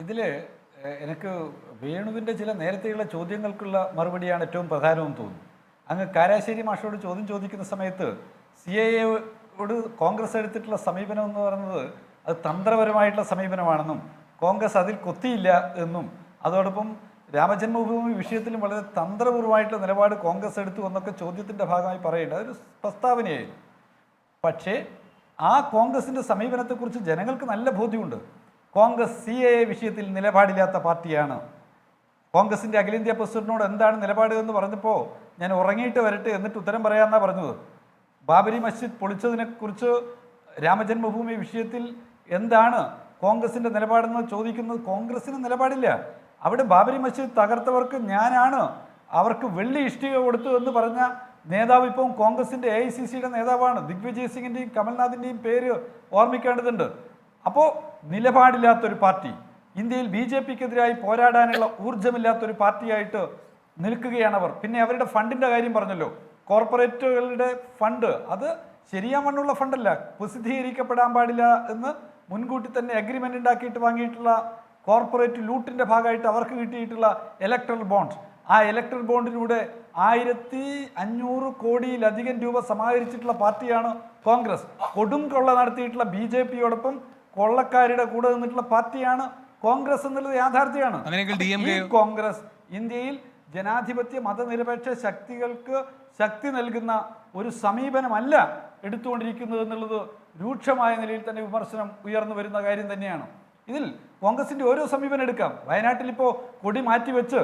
ഇതിൽ എനിക്ക് വേണുവിൻ്റെ ചില നേരത്തെയുള്ള ചോദ്യങ്ങൾക്കുള്ള മറുപടിയാണ് ഏറ്റവും പ്രധാനമെന്ന് തോന്നുന്നു. അങ്ങ് കാരാശ്ശേരി മാഷോട് ചോദ്യം ചോദിക്കുന്ന സമയത്ത് CAA-യോട് കോൺഗ്രസ് എടുത്തിട്ടുള്ള സമീപനം എന്ന് പറയുന്നത് അത് തന്ത്രപരമായിട്ടുള്ള സമീപനമാണെന്നും കോൺഗ്രസ് അതിൽ കൊത്തിയില്ല എന്നും അതോടൊപ്പം രാമജന്മഭൂമി വിഷയത്തിലും വളരെ തന്ത്രപൂർവമായിട്ടുള്ള നിലപാട് കോൺഗ്രസ് എടുത്തു എന്നൊക്കെ ചോദ്യത്തിൻ്റെ ഭാഗമായി പറയേണ്ട ഒരു പ്രസ്താവനയായിരുന്നു. പക്ഷേ ആ കോൺഗ്രസിൻ്റെ സമീപനത്തെക്കുറിച്ച് ജനങ്ങൾക്ക് നല്ല ബോധ്യമുണ്ട്. കോൺഗ്രസ് CAA വിഷയത്തിൽ നിലപാടില്ലാത്ത പാർട്ടിയാണ്. കോൺഗ്രസിൻ്റെ അഖിലേന്ത്യാ പ്രസിഡന്റിനോട് എന്താണ് നിലപാട് എന്ന് പറഞ്ഞപ്പോൾ ഞാൻ ഉറങ്ങിയിട്ട് വരട്ടെ എന്നിട്ട് ഉത്തരം പറയാമെന്നാണ് പറഞ്ഞത്. ബാബരി മസ്ജിദ് പൊളിച്ചതിനെക്കുറിച്ച് രാമജന്മഭൂമി വിഷയത്തിൽ എന്താണ് കോൺഗ്രസിൻ്റെ നിലപാടെന്ന് ചോദിക്കുന്നത് കോൺഗ്രസിന് നിലപാടില്ല. അവിടെ ബാബരി മസ്ജിദ് തകർത്തവർക്ക് ഞാനാണ് അവർക്ക് വെള്ളി ഇഷ്ടിക കൊടുത്തു എന്ന് പറഞ്ഞ നേതാവ് ഇപ്പം കോൺഗ്രസിൻ്റെ AICCയുടെ നേതാവാണ്. ദിഗ്വിജയ് സിംഗിൻ്റെയും കമൽനാഥിൻ്റെയും പേര് ഓർമ്മിക്കേണ്ടതുണ്ട്. അപ്പോൾ നിലപാടില്ലാത്തൊരു പാർട്ടി, ഇന്ത്യയിൽ BJP-ക്കെതിരായി പോരാടാനുള്ള ഊർജ്ജമില്ലാത്തൊരു പാർട്ടിയായിട്ട് നിൽക്കുകയാണവർ. പിന്നെ അവരുടെ ഫണ്ടിൻ്റെ കാര്യം പറഞ്ഞല്ലോ, കോർപ്പറേറ്റുകളുടെ ഫണ്ട് അത് ശരിയാവണ്ണുള്ള ഫണ്ടല്ല, പ്രസിദ്ധീകരിക്കപ്പെടാൻ പാടില്ല എന്ന് മുൻകൂട്ടി തന്നെ അഗ്രിമെൻ്റ് ഉണ്ടാക്കിയിട്ട് വാങ്ങിയിട്ടുള്ള കോർപ്പറേറ്റ് ലൂട്ടിൻ്റെ ഭാഗമായിട്ട് അവർക്ക് കിട്ടിയിട്ടുള്ള ഇലക്ട്രൽ ബോണ്ട്, ആ ഇലക്ട്രൽ ബോണ്ടിലൂടെ 1500 കോടിയിലധികം രൂപ സമാഹരിച്ചിട്ടുള്ള പാർട്ടിയാണ് കോൺഗ്രസ്. കൊടും കൊള്ള നടത്തിയിട്ടുള്ള BJP-യോടൊപ്പം കൊള്ളക്കാരുടെ കൂടെ നിന്നിട്ടുള്ള പാർട്ടിയാണ് കോൺഗ്രസ് എന്നുള്ളത് യാഥാർത്ഥ്യമാണ്. ഈ കോൺഗ്രസ് ഇന്ത്യയിൽ ജനാധിപത്യ മതനിരപേക്ഷ ശക്തികൾക്ക് ശക്തി നൽകുന്ന ഒരു സമീപനമല്ല എടുത്തുകൊണ്ടിരിക്കുന്നത് എന്നുള്ളത് രൂക്ഷമായ നിലയിൽ തന്നെ വിമർശനം ഉയർന്നു വരുന്ന കാര്യം തന്നെയാണ്. ഇതിൽ കോൺഗ്രസിൻ്റെ ഓരോ സമീപനം എടുക്കാം. വയനാട്ടിൽ ഇപ്പോൾ കൊടി മാറ്റിവെച്ച്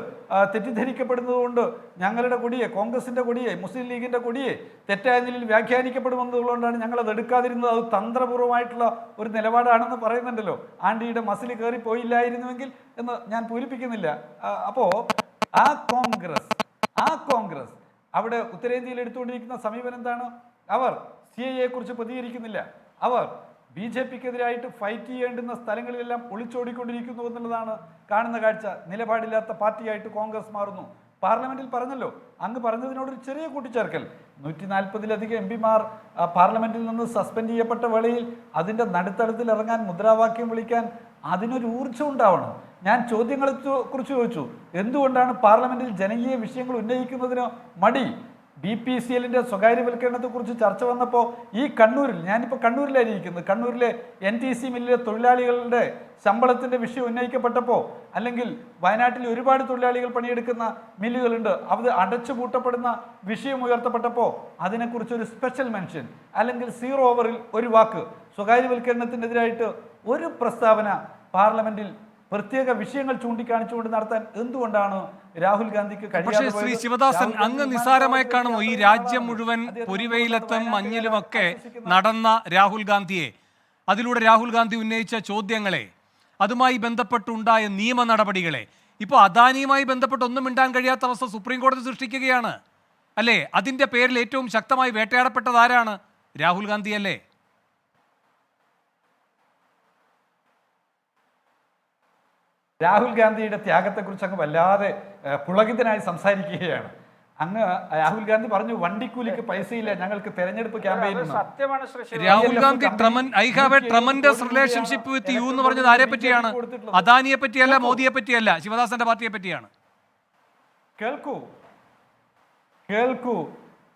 തെറ്റിദ്ധരിക്കപ്പെടുന്നത് കൊണ്ട് ഞങ്ങളുടെ കൊടിയെ, കോൺഗ്രസിൻ്റെ കൊടിയെ, മുസ്ലിം ലീഗിൻ്റെ കൊടിയെ തെറ്റായ നിലയിൽ വ്യാഖ്യാനിക്കപ്പെടുമെന്നുള്ളതുകൊണ്ടാണ് ഞങ്ങളത് എടുക്കാതിരുന്നത്. അത് തന്ത്രപൂർവ്വമായിട്ടുള്ള ഒരു നിലപാടാണെന്ന് പറയുന്നുണ്ടല്ലോ. ആണ്ടിയുടെ മസിൽ കയറി പോയില്ലായിരുന്നുവെങ്കിൽ എന്ന് ഞാൻ പൂരിപ്പിക്കുന്നില്ല. അപ്പോൾ ആ കോൺഗ്രസ് അവിടെ ഉത്തരേന്ത്യയിൽ എടുത്തുകൊണ്ടിരിക്കുന്ന സമീപനം എന്താണ്? അവർ CAA-യെക്കുറിച്ച് പ്രതികരിക്കുന്നില്ല. അവർ BJP-ക്കെതിരായിട്ട് ഫൈറ്റ് ചെയ്യേണ്ടുന്ന സ്ഥലങ്ങളിലെല്ലാം ഒളിച്ചോടിക്കൊണ്ടിരിക്കുന്നു എന്നുള്ളതാണ് കാണുന്ന കാഴ്ച. നിലപാടില്ലാത്ത പാർട്ടിയായിട്ട് കോൺഗ്രസ് മാറുന്നു. പാർലമെന്റിൽ പറഞ്ഞല്ലോ, അങ്ങ് പറഞ്ഞതിനോടൊരു ചെറിയ കൂട്ടിച്ചേർക്കൽ, 140-ലധികം MP-മാർ പാർലമെന്റിൽ നിന്ന് സസ്പെൻഡ് ചെയ്യപ്പെട്ട വേളയിൽ അതിൻ്റെ നടുത്തളത്തിൽ ഇറങ്ങാൻ, മുദ്രാവാക്യം വിളിക്കാൻ അതിനൊരു ഊർജ്ജം ഉണ്ടാവണം. ഞാൻ ചോദ്യങ്ങളെ കുറിച്ച് ചോദിച്ചു, എന്തുകൊണ്ടാണ് പാർലമെന്റിൽ ജനകീയ വിഷയങ്ങൾ ഉന്നയിക്കുന്നതിന് മടി? BPCL-ൻ്റെ സ്വകാര്യവൽക്കരണത്തെക്കുറിച്ച് ചർച്ച വന്നപ്പോൾ ഈ കണ്ണൂരിൽ, ഞാനിപ്പോൾ കണ്ണൂരിലായിരിക്കുന്നത്, കണ്ണൂരിലെ NTC മില്ലിലെ തൊഴിലാളികളുടെ ശമ്പളത്തിൻ്റെ വിഷയം ഉന്നയിക്കപ്പെട്ടപ്പോൾ, അല്ലെങ്കിൽ വയനാട്ടിൽ ഒരുപാട് തൊഴിലാളികൾ പണിയെടുക്കുന്ന മില്ലുകളുണ്ട്, അത് അടച്ചുപൂട്ടപ്പെടുന്ന വിഷയം ഉയർത്തപ്പെട്ടപ്പോൾ അതിനെക്കുറിച്ചൊരു സ്പെഷ്യൽ മെൻഷൻ അല്ലെങ്കിൽ 0 ഓവറിൽ ഒരു വാക്ക് സ്വകാര്യവൽക്കരണത്തിനെതിരായിട്ട് ഒരു പ്രസ്താവന പാർലമെന്റിൽ പ്രത്യേക വിഷയങ്ങൾ ചൂണ്ടിക്കാണിച്ചുകൊണ്ട് നടത്താൻ എന്തുകൊണ്ടാണ് രാഹുൽ ഗാന്ധിക്ക് കഴിയാതെ? ശ്രീ ശിവദാസൻ, അങ്ങ് നിസ്സാരമായി കാണുമോ ഈ രാജ്യം മുഴുവൻ പൊരിവെയിലത്തും മഞ്ഞിലുമൊക്കെ നടന്ന രാഹുൽ ഗാന്ധിയെ, അതിലൂടെ രാഹുൽ ഗാന്ധി ഉന്നയിച്ച ചോദ്യങ്ങളെ, അതുമായി ബന്ധപ്പെട്ടുണ്ടായ നിയമ നടപടികളെ? ഇപ്പോൾ അദാനിയുമായി ബന്ധപ്പെട്ട് ഒന്നും മിണ്ടാൻ കഴിയാത്ത അവസ്ഥ സുപ്രീം കോടതി സൃഷ്ടിക്കുകയാണ് അല്ലേ? അതിൻ്റെ പേരിൽ ഏറ്റവും ശക്തമായി വേട്ടയാടപ്പെട്ടത് ആരാണ്? രാഹുൽ ഗാന്ധി അല്ലേ? രാഹുൽ ഗാന്ധിയുടെ ത്യാഗത്തെക്കുറിച്ച് അങ്ങ് വല്ലാതെ പുളകിതനായി സംസാരിക്കുകയാണ്. അങ്ങ് രാഹുൽ ഗാന്ധി പറഞ്ഞു, വണ്ടിക്കൂലിക്ക് പൈസയില്ല, ഞങ്ങൾക്ക് തെരഞ്ഞെടുപ്പ് campaign. Rahul Gandhi I have A tremendous relationship with you എന്ന് പറഞ്ഞത് ആരെ പറ്റിയാണ്? അദാനിയെ പറ്റിയല്ല, മോദിയെ പറ്റിയല്ല, ശിവദാസന്റെ പാർട്ടിയെ പറ്റിയാണ്. കേൾക്കൂ കേൾക്കൂ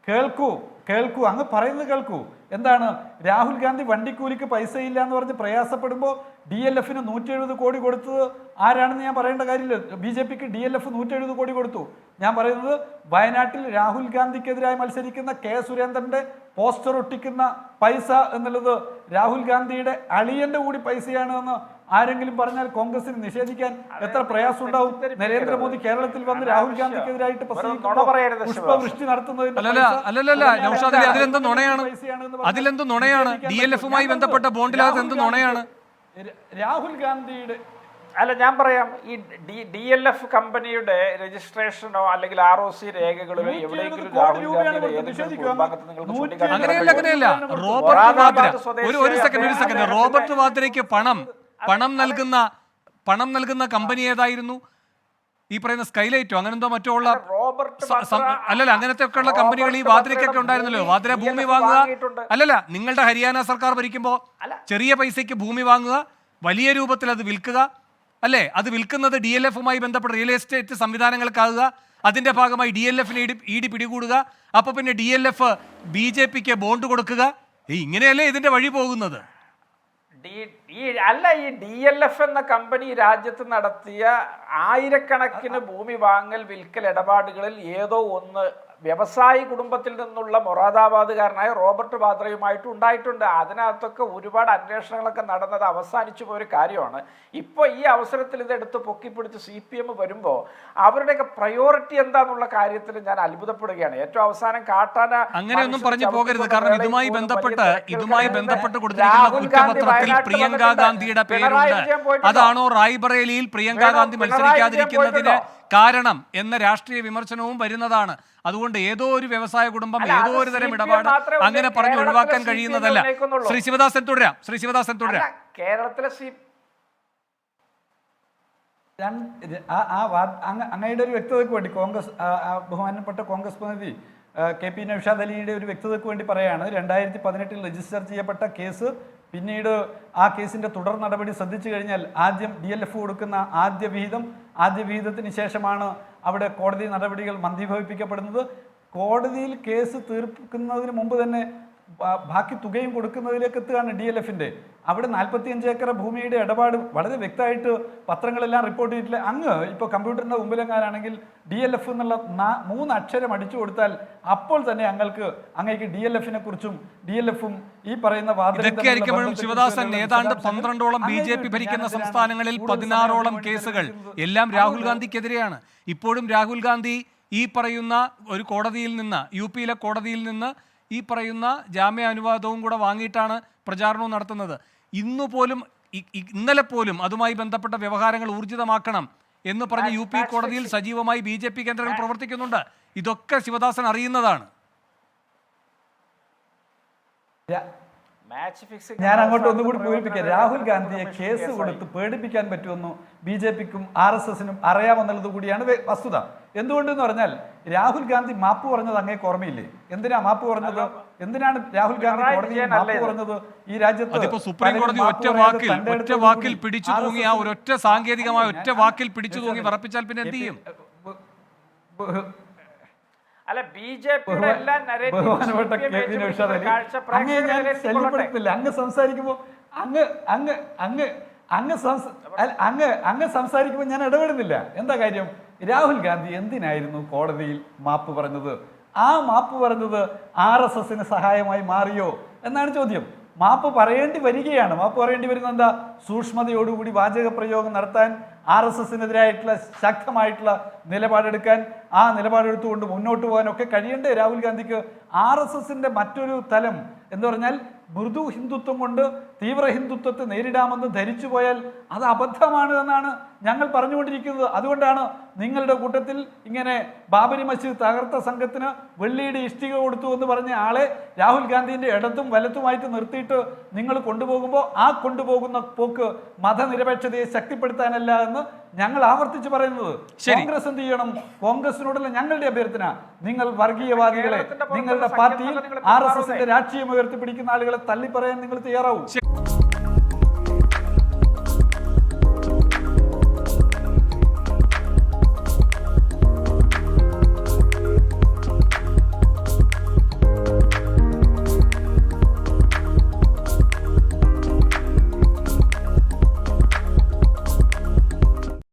കേൾക്കൂ കേൾക്കൂ അങ്ങ് പറയുന്നത് കേൾക്കൂ. എന്താണ്? രാഹുൽ ഗാന്ധി വണ്ടിക്കൂലിക്ക് പൈസയില്ല എന്ന് പറഞ്ഞ് പ്രയാസപ്പെടുമ്പോൾ DLF-ന് 170 കോടി കൊടുത്തത് ആരാണെന്ന് ഞാൻ പറയേണ്ട കാര്യമില്ല. BJP-ക്ക് DLF 170 കോടി കൊടുത്തു. ഞാൻ പറയുന്നത് വയനാട്ടിൽ രാഹുൽ ഗാന്ധിക്കെതിരായി മത്സരിക്കുന്ന K. സുരേന്ദ്രന്റെ പോസ്റ്റർ ഒട്ടിക്കുന്ന പൈസ എന്നുള്ളത് രാഹുൽ ഗാന്ധിയുടെ അളിയന്റെ കൂടി പൈസയാണ് എന്ന് ആരെങ്കിലും പറഞ്ഞാൽ കോൺഗ്രസിന് നിഷേധിക്കാൻ എത്ര പ്രയാസം ഉണ്ടാവും? നരേന്ദ്രമോദി കേരളത്തിൽ വന്ന് രാഹുൽ ഗാന്ധിക്കെതിരായിട്ട് പുഷ്പവൃഷ്ടി നടത്തുന്നതിന്റെ അതിലെന്ത് നുണയാണ്? DLF-മായി ബന്ധപ്പെട്ട ബോണ്ടിലകത്ത് എന്ത് നുണയാണ്? രാഹുൽ ഗാന്ധിയുടെ അല്ല, ഞാൻ പറയാം, ഈ DLF കമ്പനിയുടെ രജിസ്ട്രേഷനോ അല്ലെങ്കിൽ ROC രേഖകളിലോ എവിടെയെങ്കിലും അങ്ങനെയല്ല. റോബർട്ട് വാദ്രയ്ക്ക് പണം നൽകുന്ന കമ്പനി ഏതായിരുന്നു? ഈ പറയുന്ന സ്കൈലൈറ്റോ അങ്ങനെന്തോ മറ്റോ ഉള്ള അല്ലല്ല, അങ്ങനത്തെ ഒക്കെ ഉള്ള കമ്പനികൾ ഈ വാദ്രയ്ക്കൊക്കെ ഉണ്ടായിരുന്നല്ലോ. വാദ്ര ഭൂമി വാങ്ങുക, അല്ലല്ല, നിങ്ങളുടെ ഹരിയാന സർക്കാർ ഭരിക്കുമ്പോൾ ചെറിയ പൈസയ്ക്ക് ഭൂമി വാങ്ങുക, വലിയ രൂപത്തിൽ അത് വിൽക്കുക, അല്ലേ? അത് വിൽക്കുന്നത് DLF-മായി ബന്ധപ്പെട്ട റിയൽ എസ്റ്റേറ്റ് സംവിധാനങ്ങൾക്കാകുക, അതിന്റെ ഭാഗമായി DLF-നെ ED പിടികൂടുക, അപ്പൊ പിന്നെ DLF BJP-ക്ക് ബോണ്ട് കൊടുക്കുക. ഇങ്ങനെയല്ലേ ഇതിന്റെ വഴി പോകുന്നത്? ഈ DLF എന്ന കമ്പനി രാജ്യത്ത് നടത്തിയ ആയിരക്കണക്കിന് ഭൂമി വാങ്ങൽ വിൽക്കൽ ഇടപാടുകളിൽ ഏതോ ഒന്ന് വ്യവസായി കുടുംബത്തിൽ നിന്നുള്ള മൊറാദാബാദുകാരനായ റോബർട്ട് വാദ്രയുമായിട്ട് ഉണ്ടായിട്ടുണ്ട്. അതിനകത്തൊക്കെ ഒരുപാട് അന്വേഷണങ്ങളൊക്കെ നടന്നത് അവസാനിച്ചു പോയൊരു കാര്യമാണ്. ഇപ്പോൾ ഈ അവസരത്തിൽ ഇതെടുത്ത് പൊക്കിപ്പിടിച്ച് CPM വരുമ്പോൾ അവരുടെയൊക്കെ പ്രയോറിറ്റി എന്താന്നുള്ള കാര്യത്തിൽ ഞാൻ അത്ഭുതപ്പെടുകയാണ്. ഏറ്റവും അവസാനം കാട്ടാന അങ്ങനെയൊന്നും പറഞ്ഞു പോകരുത്. കാരണം ഇതുമായി ബന്ധപ്പെട്ട് കൊടുത്തിരിക്കുന്ന കുറ്റപത്രത്തിൽ പ്രിയങ്ക ഗാന്ധിയുടെ പേരുണ്ട്. അതാണോ റായ്ബറേലിയിൽ പ്രിയങ്ക ഗാന്ധി മത്സരിക്കാതിരിക്കുന്നതിന് കാരണം എന്ന രാഷ്ട്രീയ വിമർശനവും വരുന്നതാണ്. അതുകൊണ്ട് ഏതോ ഒരു വ്യവസായ കുടുംബം, ഏതോ ഒരു തരം ഇടപാട് അങ്ങനെ പറഞ്ഞ് ഒഴിവാക്കാൻ കഴിയുന്നതല്ല. ശ്രീ ശിവദാസൻ തുടരാം. കേരളത്തിലെ അങ്ങയുടെ ഒരു വ്യക്തതയ്ക്ക് വേണ്ടി കോൺഗ്രസ് ബഹുമാനപ്പെട്ട കോൺഗ്രസ് പ്രതിനിധി KP നൗഷാദ് അലിയുടെ ഒരു വ്യക്തതയ്ക്ക് വേണ്ടി പറയാണ്, 2018 രജിസ്റ്റർ ചെയ്യപ്പെട്ട കേസ് പിന്നീട് ആ കേസിന്റെ തുടർ നടപടി ശ്രദ്ധിച്ചു കഴിഞ്ഞാൽ ആദ്യം DLF കൊടുക്കുന്ന ആദ്യ വിഹിതത്തിന് ശേഷമാണ് അവിടെ കോടതി നടപടികൾ മന്ദീഭവിപ്പിക്കപ്പെടുന്നത്. കോടതിയിൽ കേസ് തീർക്കുന്നതിന് മുമ്പ് തന്നെ ബാക്കി തുകയും കൊടുക്കുന്നതിലേക്ക് എത്തുകയാണ് DLF-ന്റെ. അവിടെ 45 ഏക്കർ ഭൂമിയുടെ ഇടപാട് വളരെ വ്യക്തമായിട്ട് പത്രങ്ങളെല്ലാം റിപ്പോർട്ട് ചെയ്തിട്ടില്ല. അങ്ങ് ഇപ്പോൾ കമ്പ്യൂട്ടറിന്റെ മുമ്പിലെങ്ങാനാണെങ്കിൽ DLF എന്നുള്ള 3 അക്ഷരം അടിച്ചു കൊടുത്താൽ അപ്പോൾ തന്നെ അങ്ങേക്ക് DLF-നെ കുറിച്ചും DLF-ഉം ഈ പറയുന്ന വാദം ശിവദാസൻ ഏതാണ്ട് 12ഓളം BJP ഭരിക്കുന്ന സംസ്ഥാനങ്ങളിൽ 16ഓളം കേസുകൾ എല്ലാം രാഹുൽ ഗാന്ധിക്കെതിരെയാണ്. ഇപ്പോഴും രാഹുൽ ഗാന്ധി ഈ പറയുന്ന ഒരു കോടതിയിൽ നിന്ന്, UP-യിലെ കോടതിയിൽ നിന്ന് ഈ പറയുന്ന ജാമ്യ അനുവാദവും കൂടെ വാങ്ങിയിട്ടാണ് പ്രചാരണവും നടത്തുന്നത്. ഇന്നലെ പോലും അതുമായി ബന്ധപ്പെട്ട വ്യവഹാരങ്ങൾ ഊർജിതമാക്കണം എന്ന് പറഞ്ഞ് UP കോടതിയിൽ സജീവമായി BJP കേന്ദ്രങ്ങൾ പ്രവർത്തിക്കുന്നുണ്ട്. ഇതൊക്കെ ശിവദാസൻ അറിയുന്നതാണ്. ഞാൻ അങ്ങോട്ട് ഒന്നുകൂടി പൂരിപ്പിക്കാം. രാഹുൽ ഗാന്ധിയെ കേസ് കൊടുത്ത് പേടിപ്പിക്കാൻ പറ്റുമെന്നു BJP-ക്കും RSS-നും അറിയാമെന്നുള്ളത് കൂടിയാണ് വസ്തുത. എന്തുകൊണ്ടെന്ന് പറഞ്ഞാൽ രാഹുൽ ഗാന്ധി മാപ്പ് പറഞ്ഞത് അങ്ങേക്ക് ഓർമ്മയില്ലേ? എന്തിനാ മാപ്പ് പറഞ്ഞത്? എന്തിനാണ് രാഹുൽ ഗാന്ധി കോടതിയെ മാപ്പ് പറഞ്ഞത്? ഈ രാജ്യത്ത് സുപ്രീം കോടതി ഒറ്റ വാക്കിൽ പിടിച്ചു തൂങ്ങി, ആ ഒരൊറ്റ സാങ്കേതികമായ ഒറ്റ വാക്കിൽ പിടിച്ചു തൂങ്ങി വിറപ്പിച്ചാൽ പിന്നെ എന്ത് ചെയ്യും? അങ്ങ് സംസാരിക്കുമ്പോ അങ്ങ് സംസാരിക്കുമ്പോൾ ഞാൻ ഇടപെടുന്നില്ല. എന്താ കാര്യം? രാഹുൽ ഗാന്ധി എന്തിനായിരുന്നു കോടതിയിൽ മാപ്പ് പറഞ്ഞത്? ആ മാപ്പ് പറഞ്ഞത് RSS-ന് സഹായമായി മാറിയോ എന്നാണ് ചോദ്യം. മാപ്പ് പറയേണ്ടി വരികയാണ്. മാപ്പ് പറയേണ്ടി വരുന്നത് എന്താ? സൂക്ഷ്മതയോടുകൂടി വാചക പ്രയോഗം നടത്താൻ, RSS-നെതിരായിട്ടുള്ള ശക്തമായിട്ടുള്ള നിലപാടെടുക്കാൻ, ആ നിലപാടെടുത്തുകൊണ്ട് മുന്നോട്ട് പോകാനൊക്കെ കഴിയണ്ടേ രാഹുൽ ഗാന്ധിക്ക്? RSS-ന്റെ മറ്റൊരു തലം എന്ന് പറഞ്ഞാൽ മൃദു ഹിന്ദുത്വം കൊണ്ട് തീവ്ര ഹിന്ദുത്വത്തെ നേരിടാമെന്ന് ധരിച്ചു പോയാൽ അത് അബദ്ധമാണ് എന്നാണ് ഞങ്ങൾ പറഞ്ഞുകൊണ്ടിരിക്കുന്നത്. അതുകൊണ്ടാണ് നിങ്ങളുടെ കൂട്ടത്തിൽ ഇങ്ങനെ ബാബരി മസ്ജിദ് തകർത്ത സംഘത്തിന് വെള്ളിയുടെ ഇഷ്ടിക കൊടുത്തു എന്ന് പറഞ്ഞ ആളെ രാഹുൽ ഗാന്ധിന്റെ ഇടത്തും വലത്തുമായിട്ട് നിർത്തിയിട്ട് നിങ്ങൾ കൊണ്ടുപോകുമ്പോൾ ആ കൊണ്ടുപോകുന്ന പോക്ക് മതനിരപേക്ഷതയെ ശക്തിപ്പെടുത്താനല്ല എന്ന് ഞങ്ങൾ ആവർത്തിച്ച് പറയുന്നത്. കോൺഗ്രസ് എന്ത് ചെയ്യണം? കോൺഗ്രസിനോടുള്ള ഞങ്ങളുടെ അഭ്യർത്ഥന, നിങ്ങൾ വർഗീയവാദികളെ, നിങ്ങളുടെ പാർട്ടിയിൽ RSS-ന്റെ രാഷ്ട്രീയം ഉയർത്തിപ്പിടിക്കുന്ന ആളുകളെ തള്ളിപ്പറയാൻ നിങ്ങൾ തയ്യാറാവും.